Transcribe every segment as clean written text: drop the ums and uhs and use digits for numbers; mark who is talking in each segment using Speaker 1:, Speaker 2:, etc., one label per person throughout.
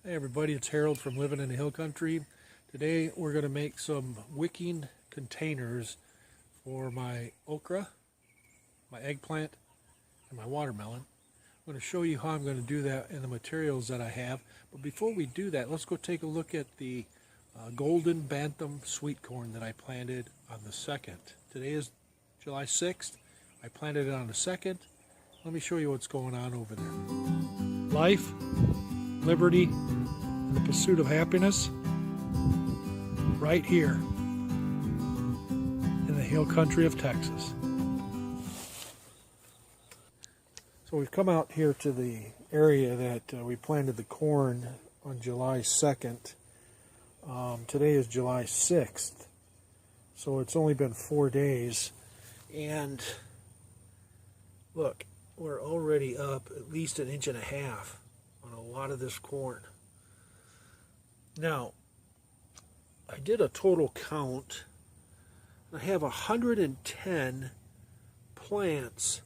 Speaker 1: Hey everybody, it's Harold from Living in the Hill Country. Today we're going to make some wicking containers for my okra, my eggplant, and my watermelon. I'm going to show you how I'm going to do that and the materials that I have. But before we do that, let's go take a look at the golden bantam sweet corn that I planted on the 2nd. Today is July 6th. I planted it on the 2nd. Let me show you what's going on over there. Life, liberty, and the pursuit of happiness right here in the hill country of Texas. So we've come out here to the area that we planted the corn on July 2nd. Today is July 6th, so it's only been 4 days, and look, we're already up at least 1.5 inches on a lot of this corn. Now, I did a total count. I have 110 plants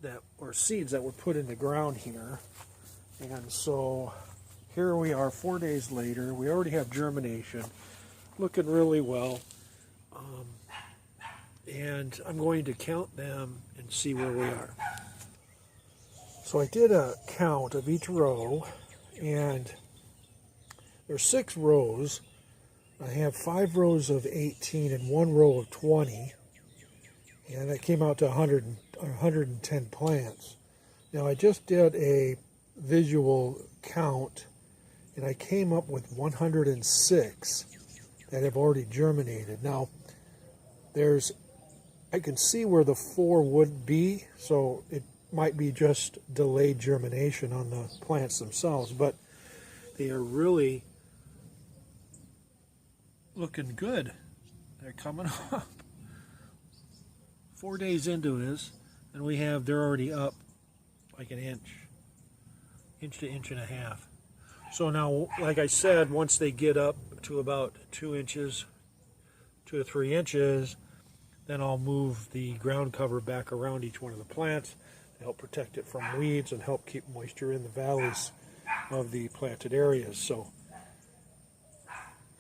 Speaker 1: that or seeds that were put in the ground here, and so here we are 4 days later. We already have germination, looking really well, and I'm going to count them and see where we are. So I did a count of each row, and there's 6 rows. I have 5 rows of 18 and 1 row of 20, and that came out to 110 plants. Now I just did a visual count, and I came up with 106 that have already germinated. Now I can see where the 4 would be, so it might be just delayed germination on the plants themselves, but they are really looking good. They're coming up. 4 days into this, and they're already up like an inch to 1.5 inches. So now, like I said, once they get up to about 2 inches, 2 to 3 inches, then I'll move the ground cover back around each one of the plants to help protect it from weeds and help keep moisture in the valleys of the planted areas. So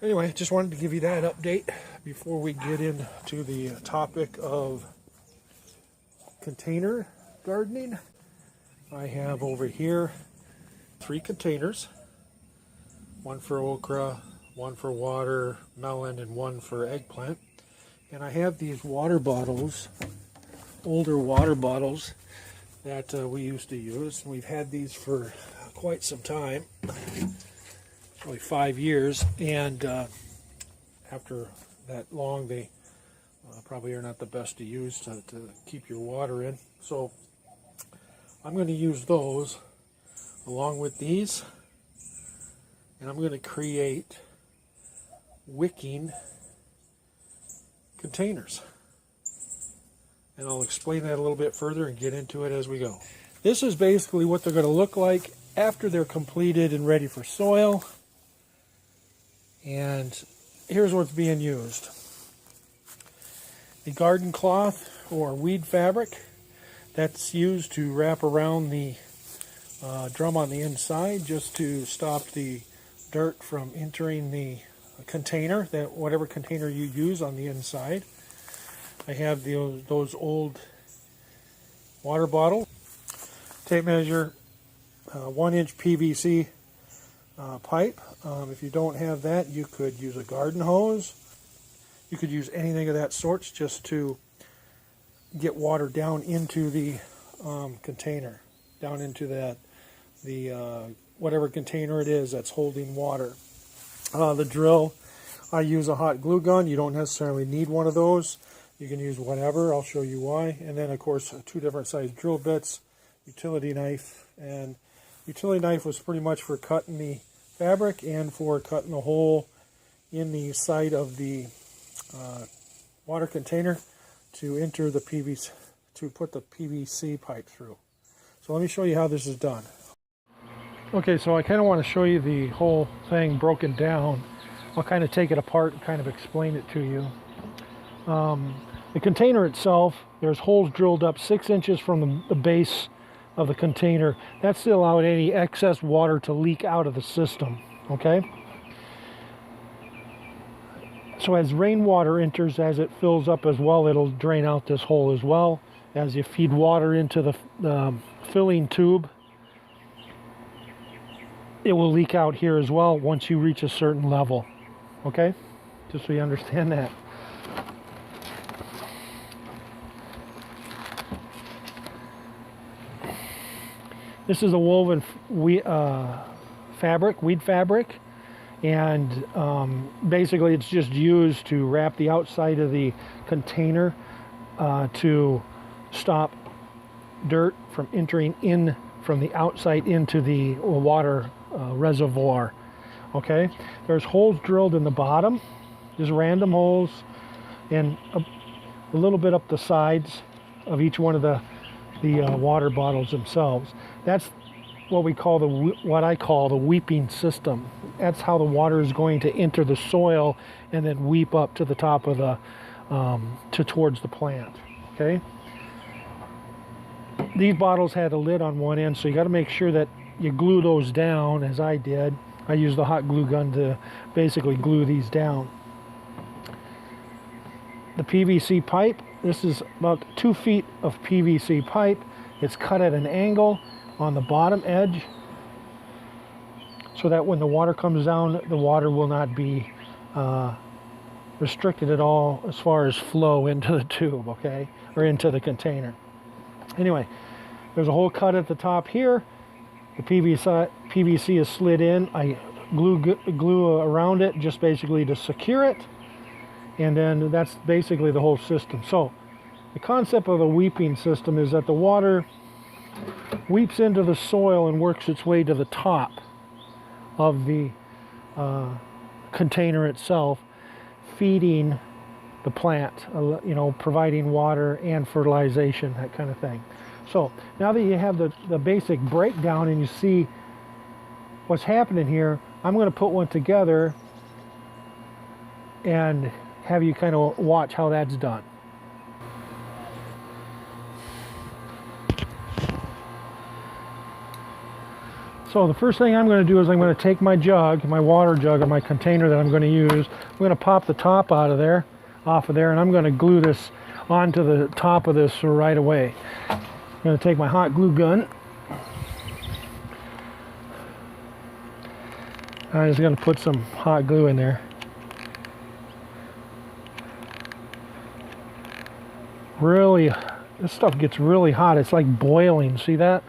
Speaker 1: anyway, just wanted to give you that update before we get into the topic of container gardening. I have over here 3 containers, one for okra, one for watermelon, and one for eggplant. And I have these water bottles, older water bottles that we used to use. We've had these for quite some time, probably 5 years, and after that long, they probably are not the best to use to keep your water in. So I'm going to use those along with these, and I'm going to create wicking containers. And I'll explain that a little bit further and get into it as we go. This is basically what they're going to look like after they're completed and ready for soil. And here's what's being used. The garden cloth or weed fabric that's used to wrap around the drum on the inside just to stop the dirt from entering the container, whatever container you use on the inside. I have those old water bottle, tape measure, 1-inch PVC pipe. If you don't have that, you could use a garden hose. You could use anything of that sort just to get water down into the container, down into the whatever container it is that's holding water. The drill, I use a hot glue gun. You don't necessarily need one of those. You can use whatever. I'll show you why. And then, of course, 2 different size drill bits, utility knife. And utility knife was pretty much for cutting the fabric and for cutting a hole in the side of the water container to enter the PVC, to put the PVC pipe through. So let me show you how this is done. Okay, so I kind of want to show you the whole thing broken down. I'll kind of take it apart and kind of explain it to you. The container itself, there's holes drilled up 6 inches from the base of the container. That's to allow any excess water to leak out of the system, okay? So as rainwater enters, as it fills up as well, it'll drain out this hole as well. As you feed water into the filling tube, it will leak out here as well once you reach a certain level, okay? Just so you understand that. This is a woven weed fabric, and basically it's just used to wrap the outside of the container to stop dirt from entering in from the outside into the water reservoir. Okay, there's holes drilled in the bottom, just random holes, and a little bit up the sides of each one of the water bottles themselves. That's what we call what I call the weeping system. That's how the water is going to enter the soil and then weep up to the top of the towards the plant. Okay. These bottles had a lid on one end, so you got to make sure that you glue those down, as I did. I used the hot glue gun to basically glue these down. The PVC pipe, this is about 2 feet of PVC pipe. It's cut at an angle on the bottom edge so that when the water comes down, the water will not be restricted at all as far as flow into the tube, okay, or into the container. Anyway, there's a hole cut at the top here. The PVC is slid in. I glue around it just basically to secure it, and then that's basically the whole system. So the concept of the weeping system is that the water weeps into the soil and works its way to the top of the container itself, feeding the plant, you know, providing water and fertilization, that kind of thing. So now that you have the basic breakdown and you see what's happening here, I'm going to put one together and have you kind of watch how that's done. So the first thing I'm going to do is I'm going to take my jug, my water jug, or my container that I'm going to use. I'm going to pop the top off of there, and I'm going to glue this onto the top of this right away. I'm going to take my hot glue gun. I'm just going to put some hot glue in there. Really, this stuff gets really hot. It's like boiling. See that?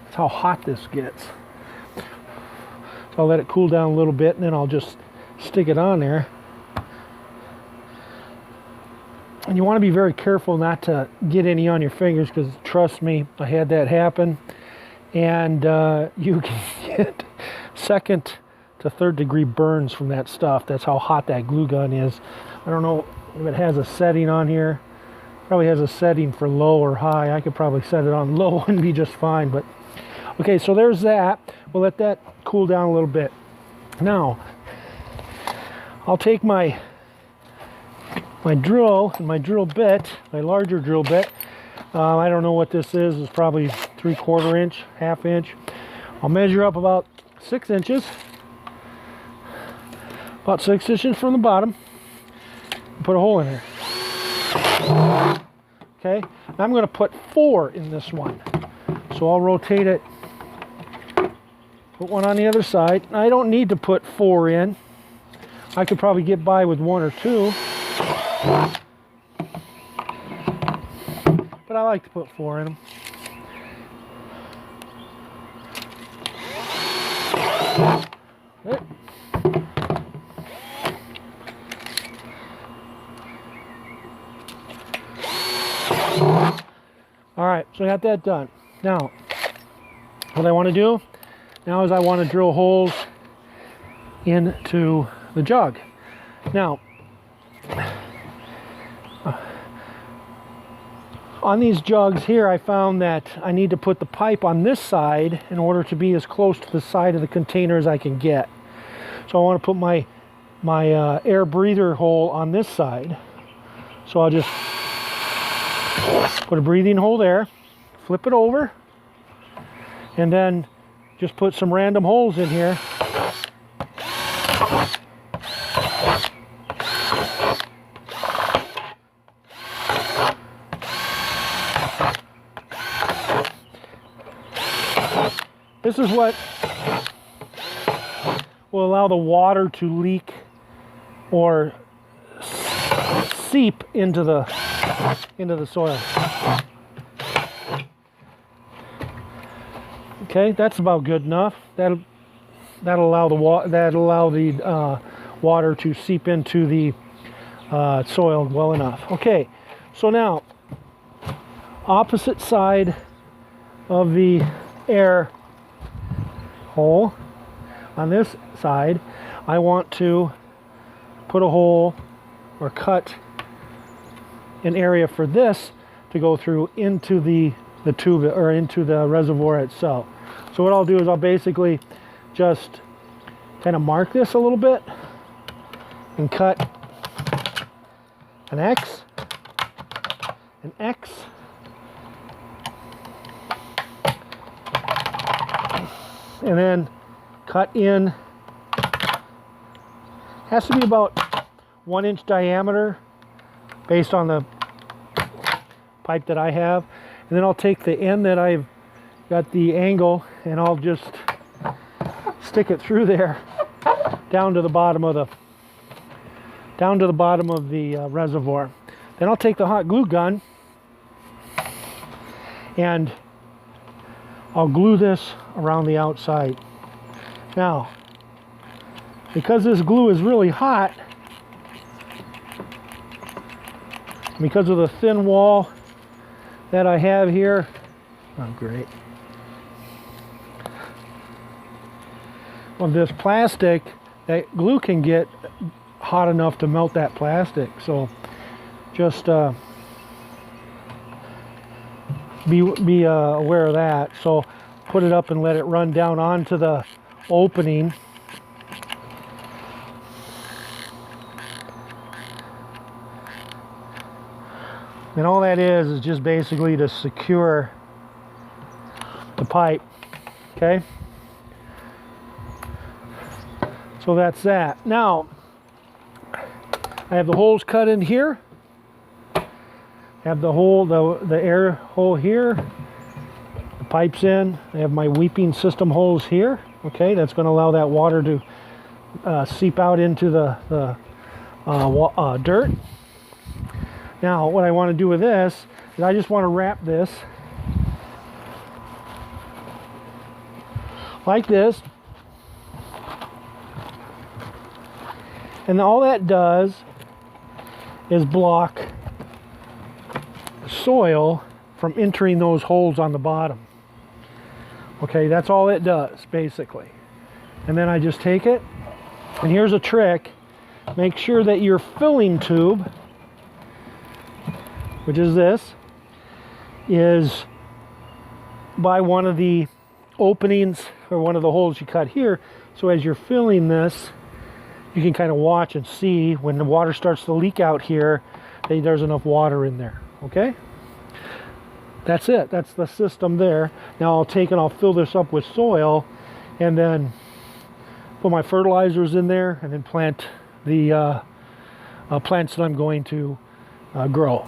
Speaker 1: That's how hot this gets. So I'll let it cool down a little bit, and then I'll just stick it on there. And you want to be very careful not to get any on your fingers, because trust me, I had that happen. And you can get second to third degree burns from that stuff. That's how hot that glue gun is. I don't know if it has a setting on here. Probably has a setting for low or high. I could probably set it on low and be just fine. But okay, so there's that. We'll let that cool down a little bit. Now, I'll take my drill and my drill bit, my larger drill bit. I don't know what this is. It's probably 3/4 inch, 1/2 inch. I'll measure up about 6 inches. About 6 inches from the bottom. Put a hole in there. Okay, I'm going to put 4 in this one. So I'll rotate it. Put one on the other side. I don't need to put 4 in. I could probably get by with 1 or 2. But I like to put 4 in them. Okay. All right, so I got that done. Now, what I want to do now is I want to drill holes into the jug. Now, on these jugs here, I found that I need to put the pipe on this side in order to be as close to the side of the container as I can get. So I want to put my air breather hole on this side. So I'll just put a breathing hole there, flip it over, And then just put some random holes in here. This is what will allow the water to leak or seep into the soil. Okay, that's about good enough. That'll allow the water to seep into the soil well enough. Okay, so now opposite side of the air hole, on this side, I want to put a hole or cut an area for this to go through into the tube or into the reservoir itself. So what I'll do is I'll basically just kind of mark this a little bit and cut an X, and then cut in, has to be about 1 inch diameter based on the pipe that I have. And then I'll take the end that I've got the angle and I'll just stick it through there down to the bottom of the reservoir. Then I'll take the hot glue gun and I'll glue this around the outside. Now, because this glue is really hot, because of the thin wall that I have here, oh great, of this plastic, that glue can get hot enough to melt that plastic. So just be aware of that. So put it up and let it run down onto the opening. And all that is just basically to secure the pipe. Okay, so that's that. Now I have the holes cut in here. Have the hole, the air hole here, the pipes in. I have my weeping system holes here. Okay, that's going to allow that water to seep out into the dirt. Now, what I want to do with this is I just want to wrap this like this, and all that does is block soil from entering those holes on the bottom. Okay, that's all it does basically. And then I just take it, and here's a trick: make sure that your filling tube, which is this, is by one of the openings or one of the holes you cut here. So as you're filling this, you can kind of watch and see when the water starts to leak out here, there's enough water in there. Okay, that's it. That's the system there. Now I'll take and I'll fill this up with soil and then put my fertilizers in there and then plant the plants that I'm going to grow.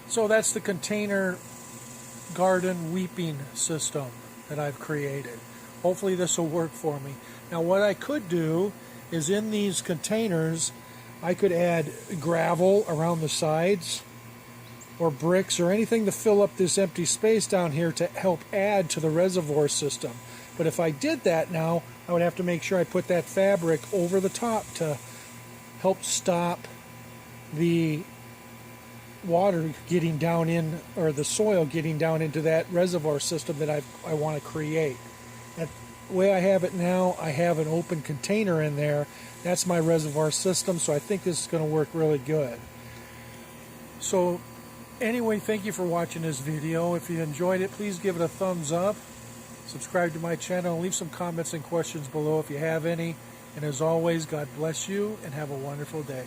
Speaker 1: So that's the container garden weeping system that I've created. Hopefully this will work for me. Now what I could do is in these containers I could add gravel around the sides or bricks or anything to fill up this empty space down here to help add to the reservoir system. But if I did that now, I would have to make sure I put that fabric over the top to help stop the water getting down in, or the soil getting down into that reservoir system that I want to create. That way I have it now, I have an open container in there. That's my reservoir system, so I think this is going to work really good. So anyway, thank you for watching this video. If you enjoyed it, please give it a thumbs up. Subscribe to my channel and leave some comments and questions below if you have any. And as always, God bless you and have a wonderful day.